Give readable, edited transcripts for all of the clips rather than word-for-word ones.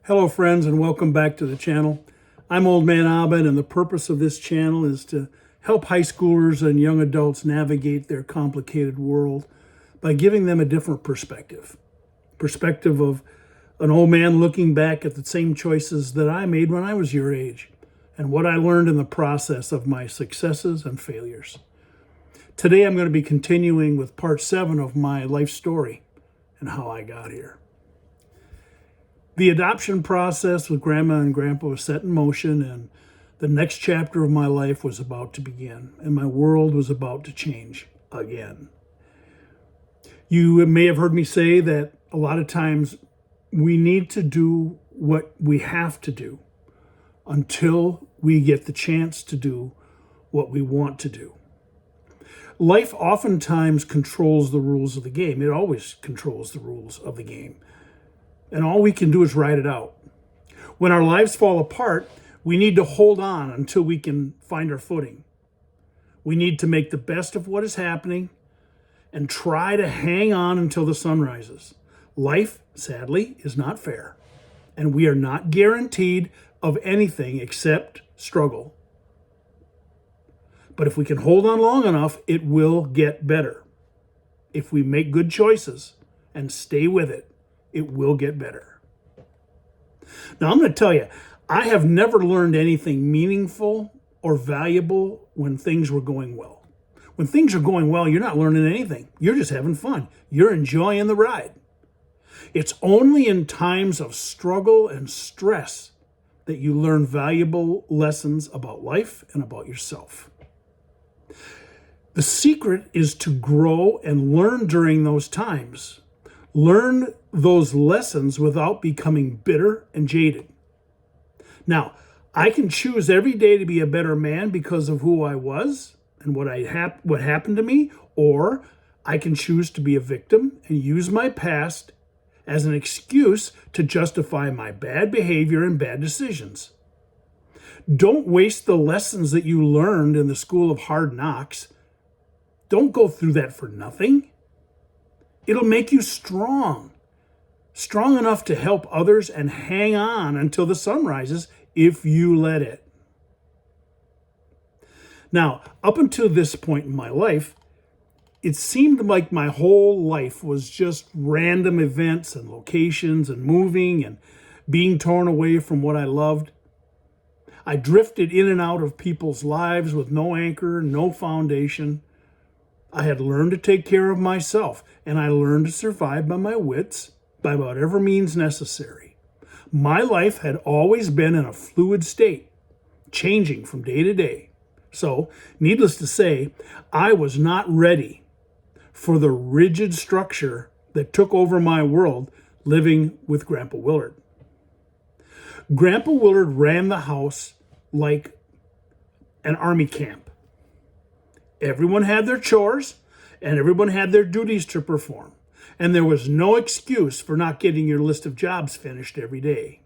Hello friends and welcome back to the channel. I'm Old Man Abed, and the purpose of this channel is to help high schoolers and young adults navigate their complicated world by giving them a different perspective. Perspective of an old man looking back at the same choices that I made when I was your age and what I learned in the process of my successes and failures. Today I'm going to be continuing with part 7 of my life story and how I got here. The adoption process with Grandma and Grandpa was set in motion, and the next chapter of my life was about to begin, and my world was about to change again. You may have heard me say that a lot of times we need to do what we have to do until we get the chance to do what we want to do. Life oftentimes controls the rules of the game. It always controls the rules of the game. And all we can do is ride it out. When our lives fall apart, we need to hold on until we can find our footing. We need to make the best of what is happening and try to hang on until the sun rises. Life, sadly, is not fair, and we are not guaranteed of anything except struggle. But if we can hold on long enough, it will get better. If we make good choices and stay with it, it will get better. Now, I'm going to tell you, I have never learned anything meaningful or valuable when things were going well. When things are going well, you're not learning anything. You're just having fun. You're enjoying the ride. It's only in times of struggle and stress that you learn valuable lessons about life and about yourself. The secret is to grow and learn during those times. Learn those lessons without becoming bitter and jaded. Now, I can choose every day to be a better man because of who I was and what happened to me, or I can choose to be a victim and use my past as an excuse to justify my bad behavior and bad decisions. Don't waste the lessons that you learned in the school of hard knocks. Don't go through that for nothing. It'll make you strong enough to help others and hang on until the sun rises if you let it. Now, up until this point in my life, it seemed like my whole life was just random events and locations and moving and being torn away from what I loved. I drifted in and out of people's lives with no anchor, no foundation. I had learned to take care of myself, and I learned to survive by my wits, by whatever means necessary. My life had always been in a fluid state, changing from day to day. So, needless to say, I was not ready for the rigid structure that took over my world living with Grandpa Willard. Grandpa Willard ran the house like an army camp. Everyone had their chores, and everyone had their duties to perform. And there was no excuse for not getting your list of jobs finished every day.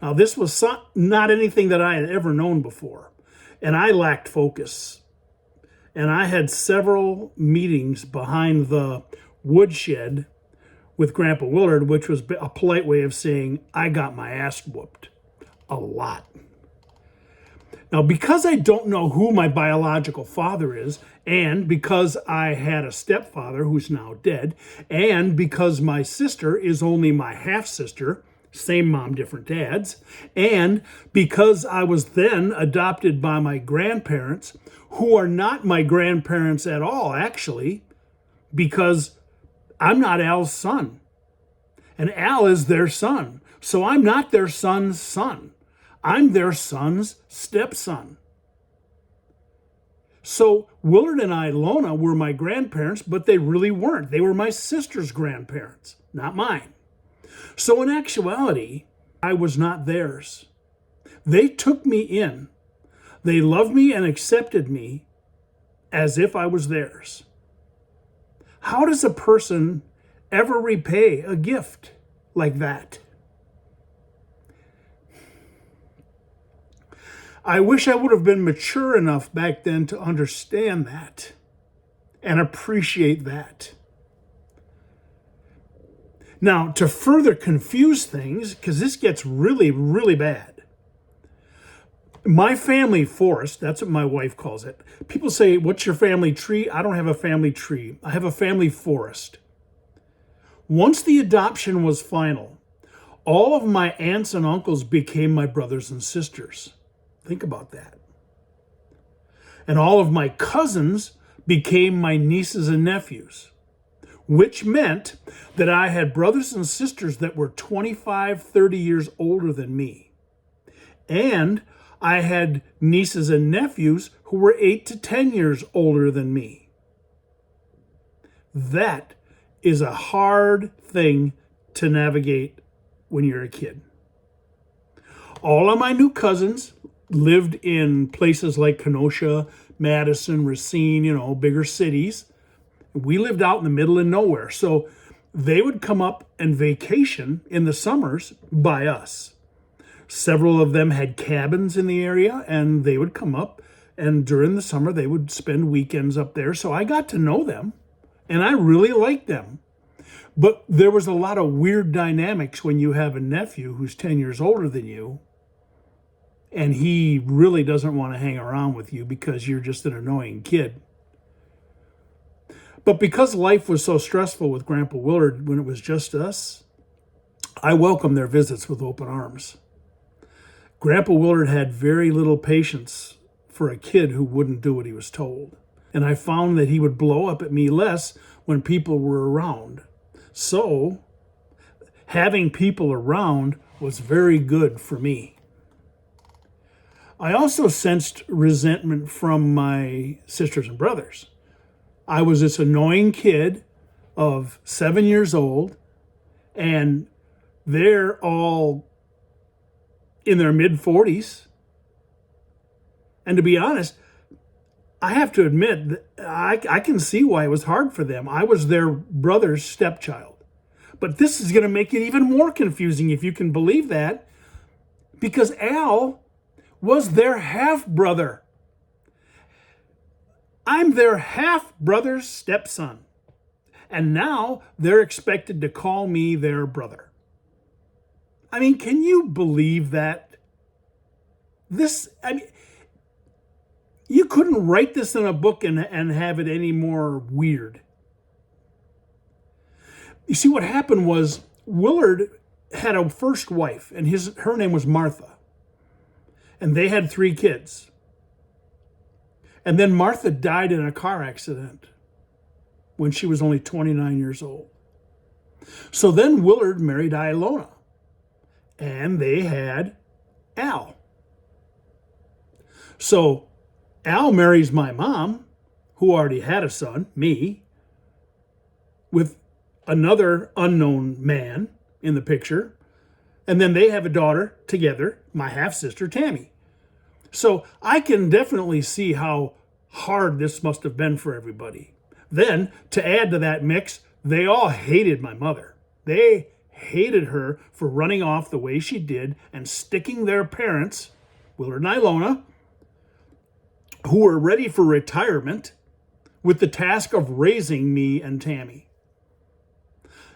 Now, this was not anything that I had ever known before, and I lacked focus. And I had several meetings behind the woodshed with Grandpa Willard, which was a polite way of saying I got my ass whooped a lot. Now, because I don't know who my biological father is, and because I had a stepfather who's now dead, and because my sister is only my half-sister, same mom, different dads, and because I was then adopted by my grandparents, who are not my grandparents at all, actually, because I'm not Al's son, and Al is their son, so I'm not their son's son. I'm their son's stepson. So Willard and Ilona were my grandparents, but they really weren't. They were my sister's grandparents, not mine. So in actuality, I was not theirs. They took me in. They loved me and accepted me as if I was theirs. How does a person ever repay a gift like that? I wish I would have been mature enough back then to understand that and appreciate that. Now, to further confuse things, because this gets really, really bad, my family forest, that's what my wife calls it. People say, what's your family tree? I don't have a family tree. I have a family forest. Once the adoption was final, all of my aunts and uncles became my brothers and sisters. Think about that. And all of my cousins became my nieces and nephews, which meant that I had brothers and sisters that were 25, 30 years older than me. And I had nieces and nephews who were 8 to 10 years older than me. That is a hard thing to navigate when you're a kid. All of my new cousins lived in places like Kenosha, Madison, Racine, bigger cities. We lived out in the middle of nowhere. So they would come up and vacation in the summers by us. Several of them had cabins in the area, and they would come up, and during the summer they would spend weekends up there. So I got to know them, and I really liked them. But there was a lot of weird dynamics when you have a nephew who's 10 years older than you, and he really doesn't want to hang around with you because you're just an annoying kid. But because life was so stressful with Grandpa Willard when it was just us, I welcomed their visits with open arms. Grandpa Willard had very little patience for a kid who wouldn't do what he was told. And I found that he would blow up at me less when people were around. So, having people around was very good for me. I also sensed resentment from my sisters and brothers. I was this annoying kid of 7 years old, and they're all in their mid-40s. And to be honest, I have to admit that I can see why it was hard for them. I was their brother's stepchild. But this is going to make it even more confusing, if you can believe that, because Al was their half-brother. I'm their half-brother's stepson. And now they're expected to call me their brother. I mean, can you believe that? You couldn't write this in a book and have it any more weird. You see, what happened was Willard had a first wife, and her name was Martha. And they had 3 kids. And then Martha died in a car accident when she was only 29 years old. So then Willard married Ilona, and they had Al. So Al marries my mom, who already had a son, me, with another unknown man in the picture. And then they have a daughter together, my half-sister, Tammy. So I can definitely see how hard this must have been for everybody. Then, to add to that mix, they all hated my mother. They hated her for running off the way she did and sticking their parents, Willard and Ilona, who were ready for retirement, with the task of raising me and Tammy.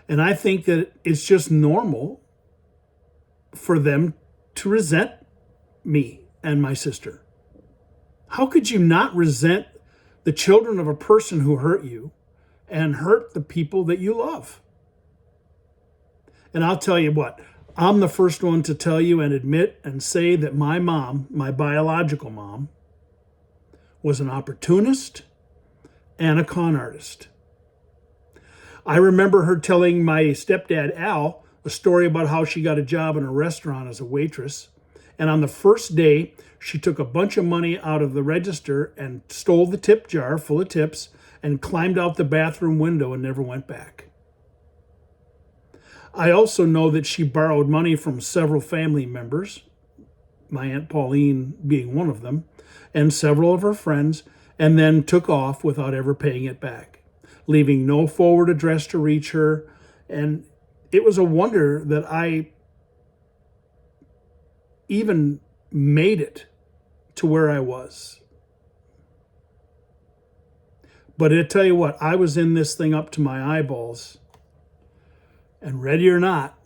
And I think that it's just normal for them to resent me and my sister. How could you not resent the children of a person who hurt you and hurt the people that you love? And I'll tell you what, I'm the first one to tell you and admit and say that my mom, my biological mom, was an opportunist and a con artist. I remember her telling my stepdad, Al, a story about how she got a job in a restaurant as a waitress. And on the first day, she took a bunch of money out of the register and stole the tip jar full of tips and climbed out the bathroom window and never went back. I also know that she borrowed money from several family members, my Aunt Pauline being one of them, and several of her friends, and then took off without ever paying it back, leaving no forward address to reach her. And it was a wonder that I even made it to where I was. But I tell you what, I was in this thing up to my eyeballs And ready or not,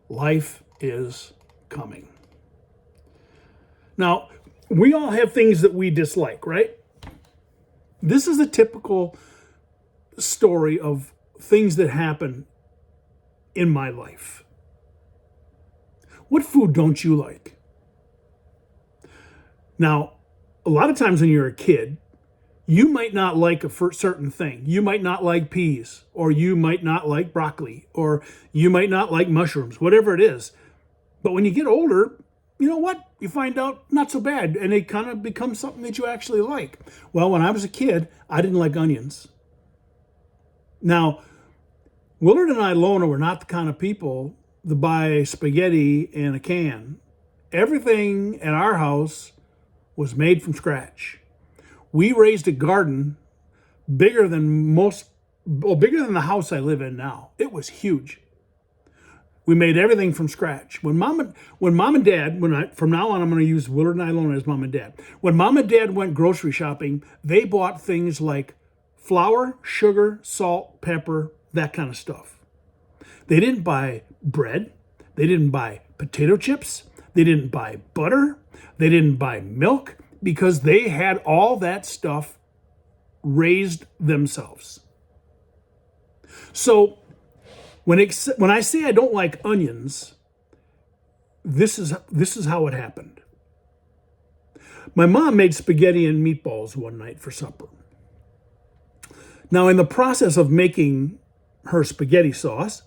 life is coming. Now, we all have things that we dislike, right? This is a typical story of things that happen in my life. What food don't you like? Now, a lot of times when you're a kid, you might not like a certain thing. You might not like peas, or you might not like broccoli, or you might not like mushrooms, whatever it is. But when you get older, you know what? You find out not so bad, and it kind of becomes something that you actually like. Well, when I was a kid, I didn't like onions. Now, Willard and I, Lona, were not the kind of people to buy spaghetti in a can. Everything at our house was made from scratch. We raised a garden bigger than bigger than the house I live in now. It was huge. We made everything from scratch. When mom and dad, from now on I'm going to use Willard and Ilona as mom and dad. When mom and dad went grocery shopping, they bought things like flour, sugar, salt, pepper, that kind of stuff. They didn't buy bread. They didn't buy potato chips. They didn't buy butter. They didn't buy milk, because they had all that stuff raised themselves. So when I say I don't like onions, this is how it happened. My mom made spaghetti and meatballs one night for supper. Now, in the process of making her spaghetti sauce,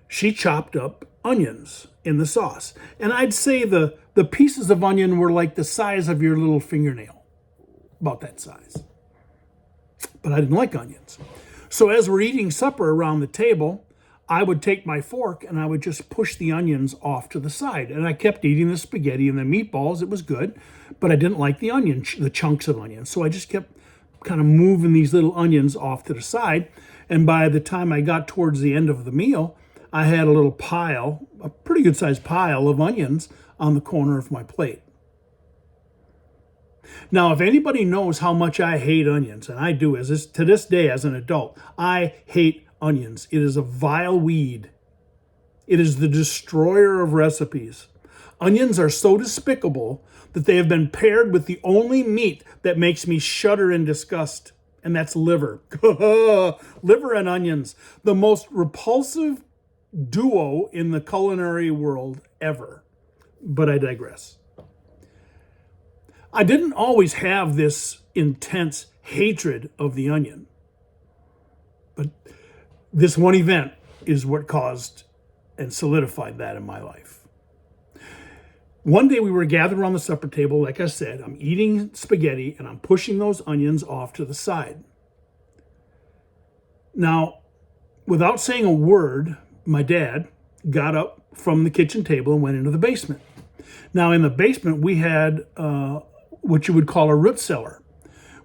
she chopped up onions in the sauce. And I'd say the pieces of onion were like the size of your little fingernail, about that size. But I didn't like onions. So as we're eating supper around the table, I would take my fork and I would just push the onions off to the side. And I kept eating the spaghetti and the meatballs. It was good, but I didn't like the chunks of onions. So I just kept kind of moving these little onions off to the side. And by the time I got towards the end of the meal, I had a little pile, a pretty good sized pile of onions on the corner of my plate. Now, if anybody knows how much I hate onions, and I do to this day as an adult, I hate onions. It is a vile weed. It is the destroyer of recipes. Onions are so despicable that they have been paired with the only meat that makes me shudder in disgust, and that's liver. Liver and onions, the most repulsive duo in the culinary world ever. But I digress. I didn't always have this intense hatred of the onion, but this one event is what caused and solidified that in my life. One day we were gathered around the supper table. Like I said, I'm eating spaghetti and I'm pushing those onions off to the side. Now, without saying a word, my dad got up from the kitchen table and went into the basement. Now, in the basement, we had what you would call a root cellar,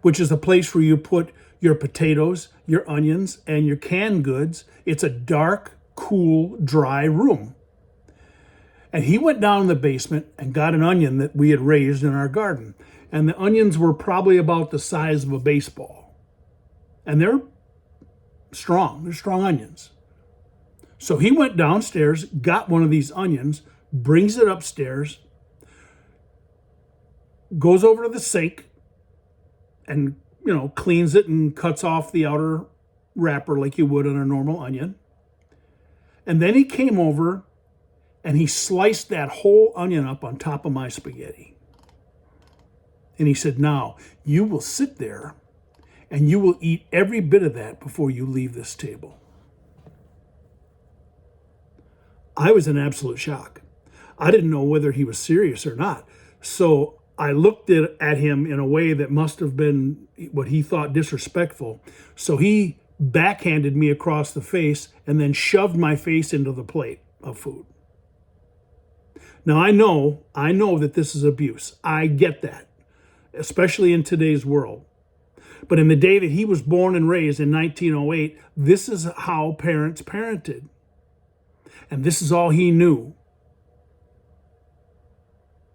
which is a place where you put your potatoes, your onions, and your canned goods. It's a dark, cool, dry room. And he went down in the basement and got an onion that we had raised in our garden. And the onions were probably about the size of a baseball. And they're strong. They're strong onions. So he went downstairs, got one of these onions, brings it upstairs, goes over to the sink and, cleans it and cuts off the outer wrapper like you would on a normal onion. And then he came over and he sliced that whole onion up on top of my spaghetti. And he said, "Now, you will sit there and you will eat every bit of that before you leave this table." I was in absolute shock. I didn't know whether he was serious or not. So I looked at him in a way that must have been what he thought disrespectful. So he backhanded me across the face and then shoved my face into the plate of food. Now, I know that this is abuse. I get that, especially in today's world. But in the day that he was born and raised in 1908, this is how parents parented. And this is all he knew.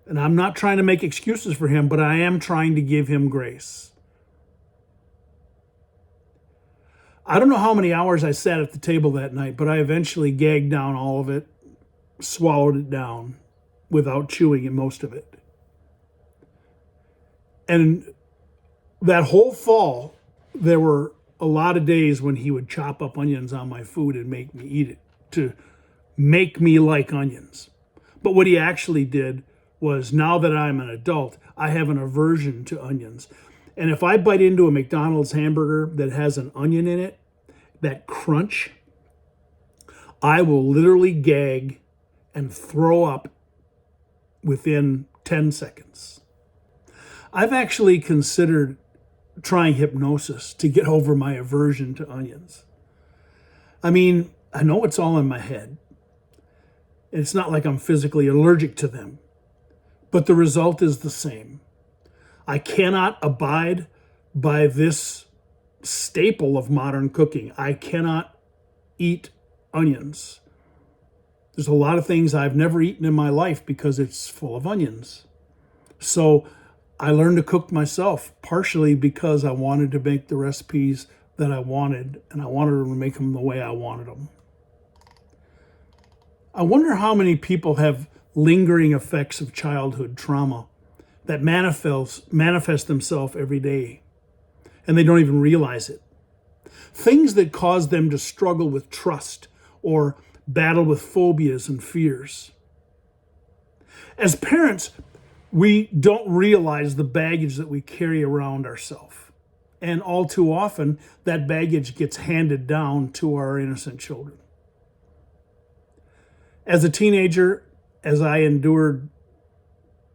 And I'm not trying to make excuses for him, but I am trying to give him grace. I don't know how many hours I sat at the table that night, but I eventually gagged down all of it, swallowed it down without chewing most of it. And that whole fall, there were a lot of days when he would chop up onions on my food and make me eat it to make me like onions. But what he actually did was, now that I'm an adult, I have an aversion to onions. And if I bite into a McDonald's hamburger that has an onion in it, that crunch, I will literally gag and throw up within 10 seconds. I've actually considered trying hypnosis to get over my aversion to onions. I mean, I know it's all in my head. It's not like I'm physically allergic to them, but the result is the same. I cannot abide by this staple of modern cooking. I cannot eat onions. There's a lot of things I've never eaten in my life because it's full of onions. So I learned to cook myself, partially because I wanted to make the recipes that I wanted, and I wanted to make them the way I wanted them. I wonder how many people have lingering effects of childhood trauma that manifest themselves every day, and they don't even realize it. Things that cause them to struggle with trust or battle with phobias and fears. As parents, we don't realize the baggage that we carry around ourselves. And all too often, that baggage gets handed down to our innocent children. As a teenager, as I endured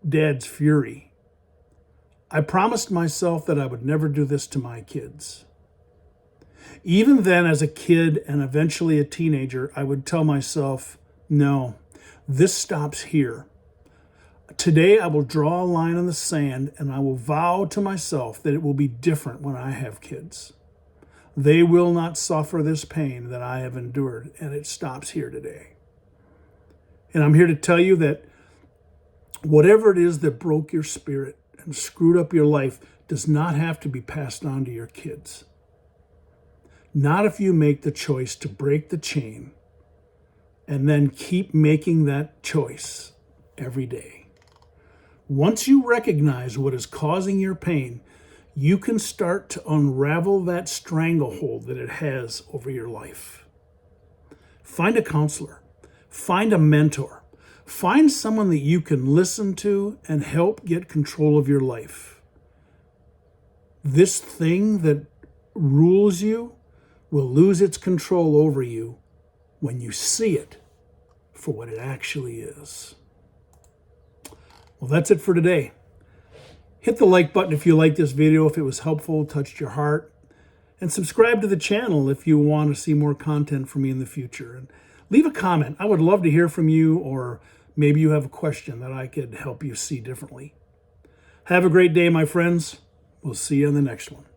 Dad's fury, I promised myself that I would never do this to my kids. Even then, as a kid and eventually a teenager, I would tell myself, no, this stops here. Today, I will draw a line in the sand, and I will vow to myself that it will be different when I have kids. They will not suffer this pain that I have endured, and it stops here today. And I'm here to tell you that whatever it is that broke your spirit and screwed up your life does not have to be passed on to your kids. Not if you make the choice to break the chain and then keep making that choice every day. Once you recognize what is causing your pain, you can start to unravel that stranglehold that it has over your life. Find a counselor. Find a mentor. Find someone that you can listen to and help get control of your life. This thing that rules you will lose its control over you when you see it for what it actually is. Well, that's it for today. Hit the like button if you liked this video, if it was helpful, touched your heart, and subscribe to the channel if you want to see more content from me in the future. And leave a comment. I would love to hear from you, or maybe you have a question that I could help you see differently. Have a great day, my friends. We'll see you in the next one.